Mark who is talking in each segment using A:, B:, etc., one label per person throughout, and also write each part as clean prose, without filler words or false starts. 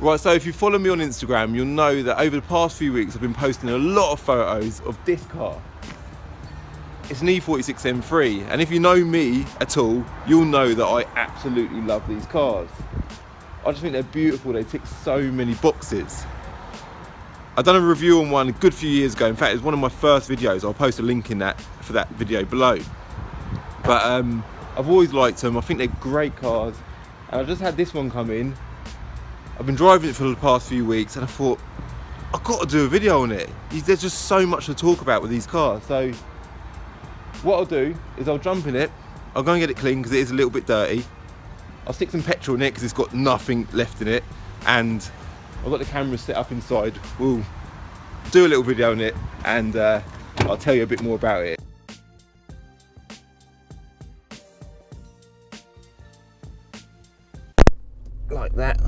A: Right, so if you follow me on Instagram, you'll know that over the past few weeks I've been posting a lot of photos of this car. It's an E46 M3, and if you know me at all, you'll know that I absolutely love these cars. I just think they're beautiful, they tick so many boxes. I've done a review on one a good few years ago. In fact, it's one of my first videos. I'll post a link in that for that video below. But I've always liked them. I think they're great cars. And I just had this one come in. I've been driving it for the past few weeks and I thought, I've got to do a video on it. There's just so much to talk about with these cars. So what I'll do is I'll jump in it. I'll go and get it clean because it is a little bit dirty. I'll stick some petrol in it because it's got nothing left in it. And I've got the camera set up inside. We'll do a little video on it and I'll tell you a bit more about it. Like that.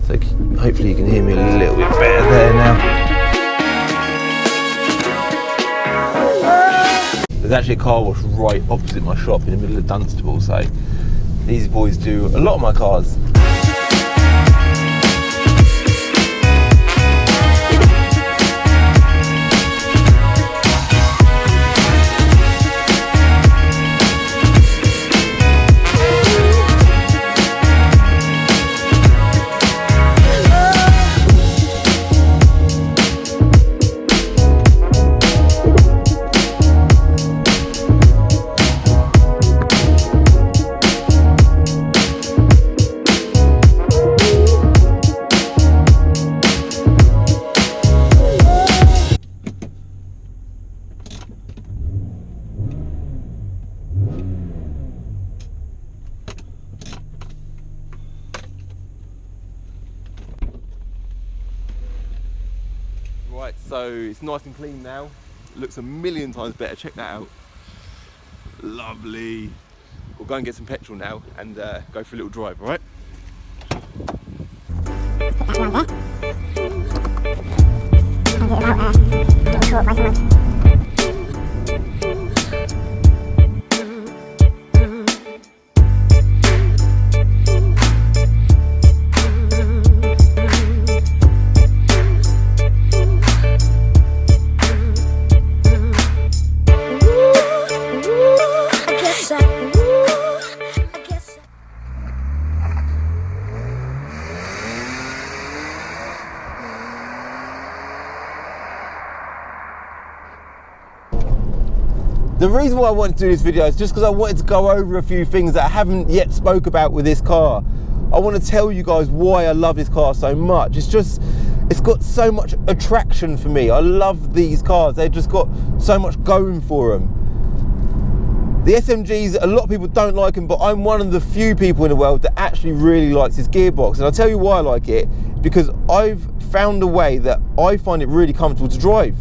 A: So hopefully you can hear me a little bit better there now. There's actually a car wash right opposite my shop in the middle of Dunstable, so these boys do a lot of my cars. Right, so it's nice and clean now. It looks a million times better. Check that out. Lovely. We'll go and get some petrol now and go for a little drive, all right? The reason why I wanted to do this video is just because I wanted to go over a few things that I haven't yet spoke about with this car. I want to tell you guys why I love this car so much. It's got so much attraction for me. I love these cars. They've just got so much going for them. The SMGs, a lot of people don't like them, but I'm one of the few people in the world that actually really likes this gearbox. And I'll tell you why I like it, because I've found a way that I find it really comfortable to drive.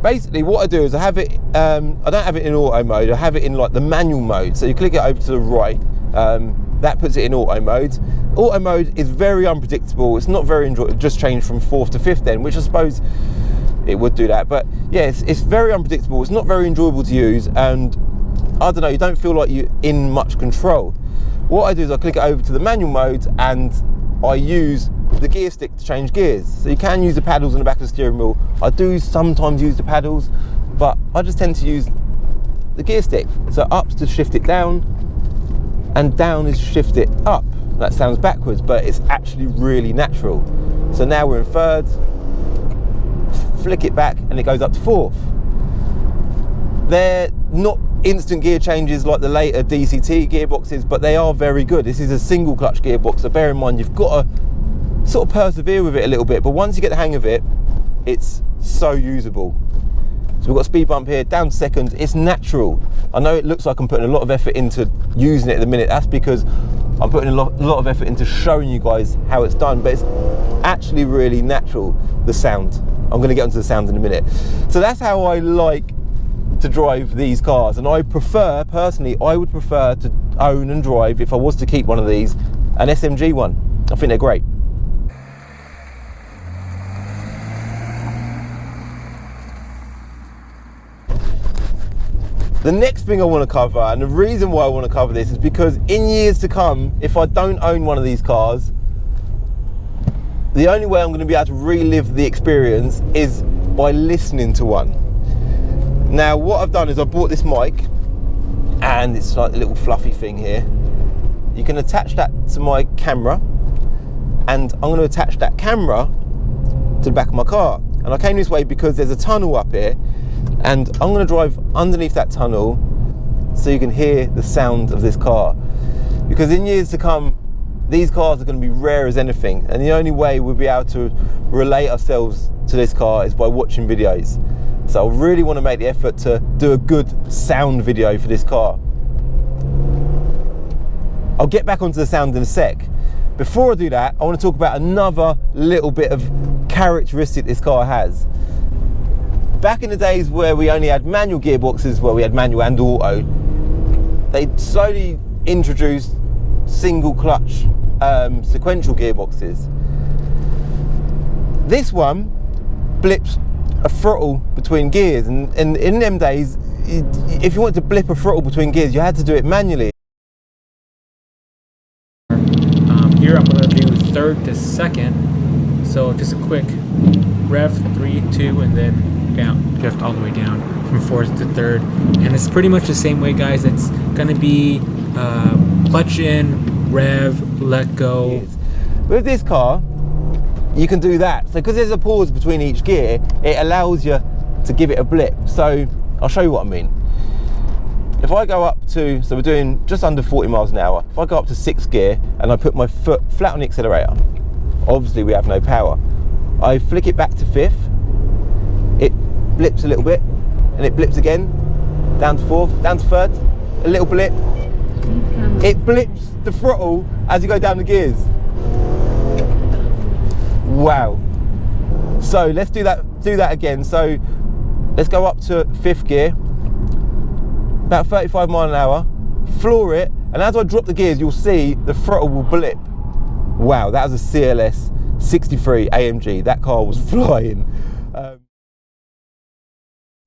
A: Basically what I do is I have it, I don't have it in auto mode, I have it in like the manual mode. So you click it over to the right, that puts it in auto mode. Auto mode is very unpredictable, it's not very enjoyable, just changed from 4th to 5th then, which I suppose it would do that. But yeah, it's very unpredictable, it's not very enjoyable to use, and I don't know, you don't feel like you're in much control. What I do is I click it over to the manual mode and I use the gear stick to change gears. So you can use the paddles on the back of the steering wheel. I do sometimes use the paddles, but I just tend to use the gear stick. So up's to shift it down and down is shift it up. That sounds backwards, but it's actually really natural. So now we're in 3rd, flick it back and it goes up to 4th. They're not instant gear changes like the later DCT gearboxes, but they are very good. This is a single clutch gearbox, so bear in mind you've got to sort of persevere with it a little bit, but once you get the hang of it, it's so usable. So we've got a speed bump here, down to 2nd, it's natural. I know it looks like I'm putting a lot of effort into using it at the minute, that's because I'm putting a lot of effort into showing you guys how it's done, but it's actually really natural, the sound. I'm going to get onto the sound in a minute. So that's how I like to drive these cars, and I prefer, personally, I would prefer to own and drive, if I was to keep one of these, an SMG one. I think they're great. The next thing I want to cover, and the reason why I want to cover this, is because in years to come, if I don't own one of these cars, the only way I'm going to be able to relive the experience is by listening to one. Now what I've done is I bought this mic, and it's like a little fluffy thing here. You can attach that to my camera, and I'm going to attach that camera to the back of my car. And I came this way because there's a tunnel up here, and I'm going to drive underneath that tunnel so you can hear the sound of this car. Because in years to come, these cars are going to be rare as anything, and the only way we'll be able to relate ourselves to this car is by watching videos. So I really want to make the effort to do a good sound video for this car. I'll get back onto the sound in a sec. Before I do that, I want to talk about another little bit of characteristic this car has. Back in the days where we only had manual gearboxes, where we had manual and auto, they slowly introduced single clutch sequential gearboxes. This one blips a throttle between gears, and in them days, if you wanted to blip a throttle between gears, you had to do it manually.
B: Here I'm going to do third to second, so just a quick rev, 3, 2, and then down, just all the way down from fourth to third. And it's pretty much the same way, guys. It's going to be clutch in, rev, let go.
A: With this car, you can do that. So because there's a pause between each gear, it allows you to give it a blip. So I'll show you what I mean. If I go up to, so we're doing just under 40 miles an hour. If I go up to 6th gear and I put my foot flat on the accelerator, obviously we have no power. I flick it back to 5th, it blips a little bit, and it blips again, down to 4th, down to 3rd, a little blip. It blips the throttle as you go down the gears. Wow. So let's do that again. So let's go up to 5th gear, about 35 miles an hour, floor it, and as I drop the gears, you'll see the throttle will blip. Wow, that was a CLS 63 AMG. That car was flying.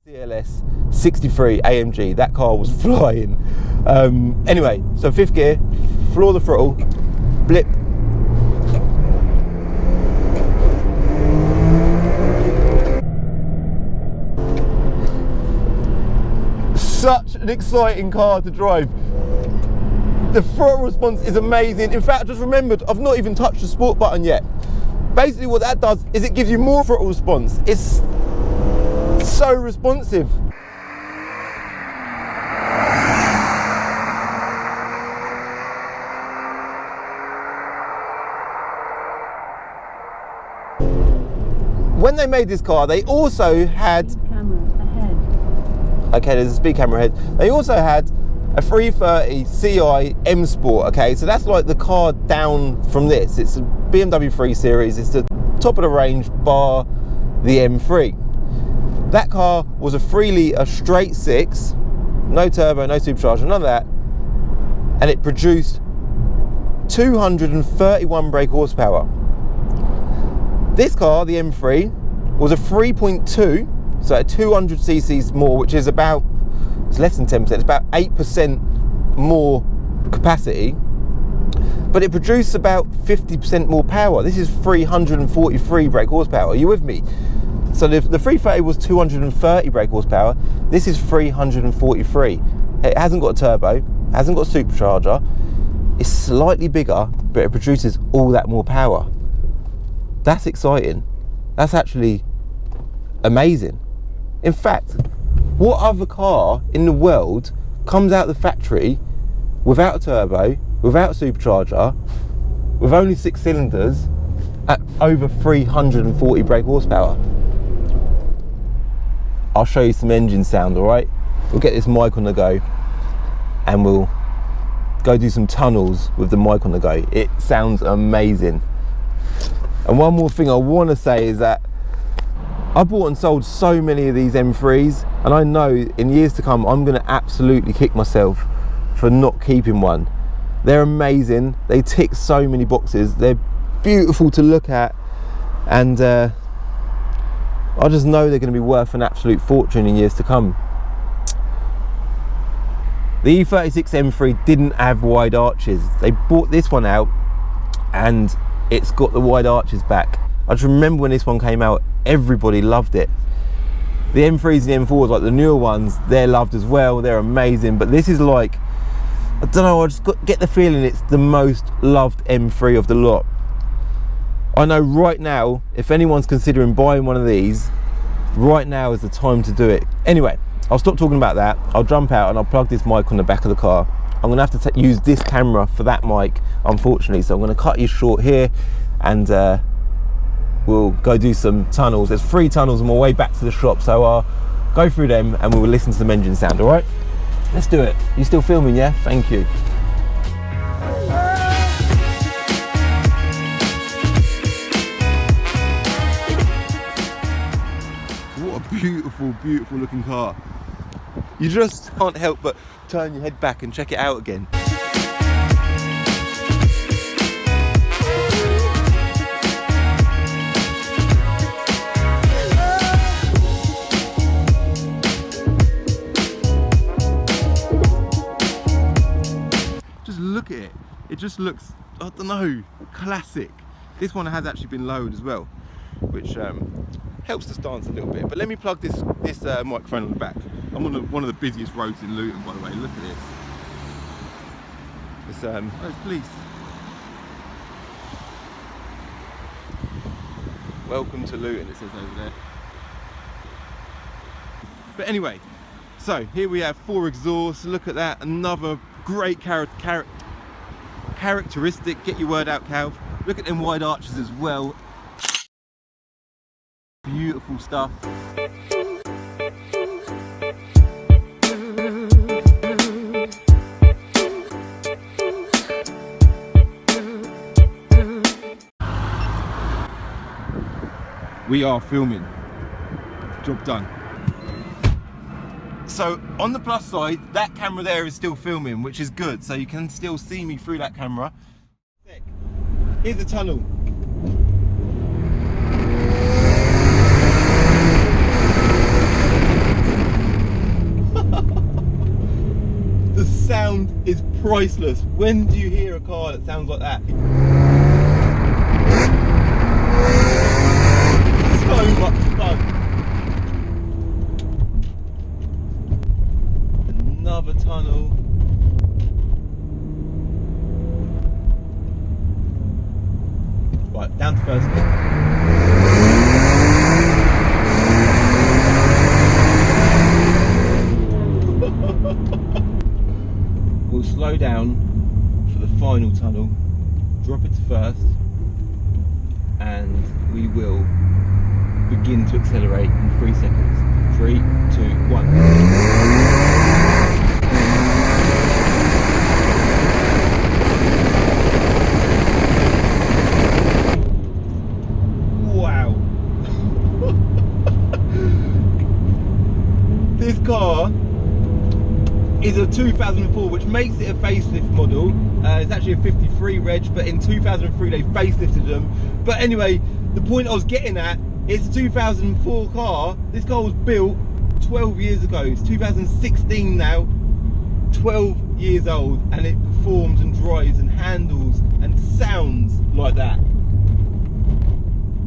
A: CLS 63 AMG. That car was flying. Anyway, so 5th gear, floor the throttle, blip. Such an exciting car to drive. The throttle response is amazing. In fact, I just remembered, I've not even touched the sport button yet. Basically what that does is it gives you more throttle response. It's so responsive. When they made this car, they also had okay, there's a speed camera ahead. They also had a 330 Ci M Sport, okay? So that's like the car down from this. It's a BMW 3 Series. It's the top of the range bar the M3. That car was a 3 litre straight 6, no turbo, no supercharger, none of that. And it produced 231 brake horsepower. This car, the M3, was a 3.2, so at 200 cc's more, which is about, it's less than 10%, it's about 8% more capacity, but it produced about 50% more power. This is 343 brake horsepower. Are you with me? So the 330 was 230 brake horsepower. This is 343. It hasn't got a turbo, hasn't got a supercharger. It's slightly bigger, but it produces all that more power. That's exciting. That's actually amazing. In fact, what other car in the world comes out of the factory without a turbo, without a supercharger, with only 6 cylinders at over 340 brake horsepower? I'll show you some engine sound, all right? We'll get this mic on the go and we'll go do some tunnels with the mic on the go. It sounds amazing. And one more thing I want to say is that I bought and sold so many of these M3s, and I know in years to come I'm going to absolutely kick myself for not keeping one. They're amazing. They tick so many boxes. They're beautiful to look at, and I just know they're going to be worth an absolute fortune in years to come. The E46 M3 didn't have wide arches. They brought this one out and it's got the wide arches back. I just remember when this one came out, everybody loved it. The M3s and the M4s, like the newer ones, they're loved as well, they're amazing, but this is like, I don't know, I just get the feeling it's the most loved M3 of the lot. I know right now, if anyone's considering buying one of these, right now is the time to do it. Anyway, I'll stop talking about that, I'll jump out and I'll plug this mic on the back of the car. I'm gonna have to use this camera for that mic, unfortunately, so I'm gonna cut you short here and we'll go do some tunnels. There's 3 tunnels on my way back to the shop, so I'll go through them and we will listen to some engine sound, all right? Let's do it. You still filming, yeah? Thank you. What a beautiful, beautiful looking car. You just can't help but turn your head back and check it out again. Look at it, it just looks, I don't know, classic. This one has actually been lowered as well, which helps the stance a little bit. But let me plug this microphone on the back. I'm on one of the busiest roads in Luton, by the way. Look at this. It's oh, it's police. Welcome to Luton, it says over there. But anyway, so here we have 4 exhausts. Look at that, another great characteristic. Get your word out, Calv. Look at them wide arches as well. Beautiful stuff. We are filming. Job done. So on the plus side, that camera there is still filming, which is good. So you can still see me through that camera. Here's the tunnel. The sound is priceless. When do you hear a car that sounds like that? So much fun. Another tunnel. Right, down to first. We'll slow down for the final tunnel, drop it to first, and we will begin to accelerate in 3 seconds. 3, 2, 1. This car is a 2004, which makes it a facelift model. It's actually a 53 reg, but in 2003 they facelifted them. But anyway, the point I was getting at, it's a 2004 car. This car was built 12 years ago. It's 2016 now, 12 years old, and it performs and drives and handles and sounds like that.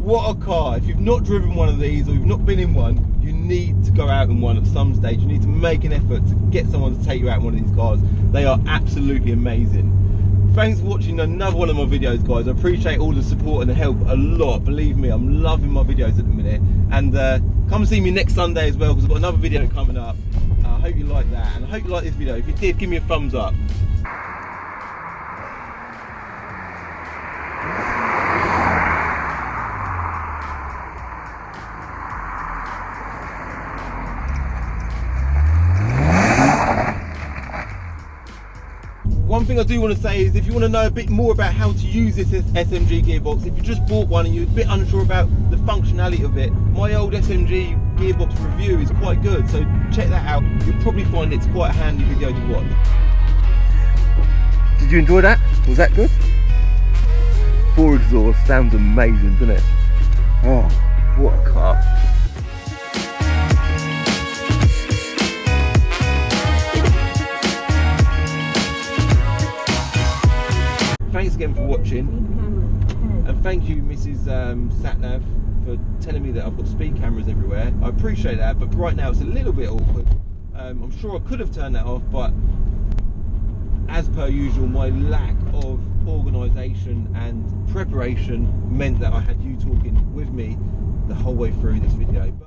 A: What a car. If you've not driven one of these or you've not been in one, you need to go out in one at some stage. You need to make an effort to get someone to take you out in one of these cars. They are absolutely amazing. Thanks for watching another one of my videos, guys. I appreciate all the support and the help a lot. Believe me, I'm loving my videos at the minute. And come see me next Sunday as well, because I've got another video coming up. I hope you like that, and I hope you like this video. If you did, give me a thumbs up. One thing I do want to say is, if you want to know a bit more about how to use this SMG gearbox, if you just bought one and you're a bit unsure about the functionality of it, my old SMG gearbox review is quite good, so check that out. You'll probably find it's quite a handy video to watch. Did you enjoy that? Was that good? 4 exhaust, sounds amazing, doesn't it? Oh, what a car. Thanks again for watching. And thank you, Mrs. Satnav, for telling me that I've got speed cameras everywhere. I appreciate that, but right now it's a little bit awkward. I'm sure I could have turned that off, but as per usual, my lack of organisation and preparation meant that I had you talking with me the whole way through this video.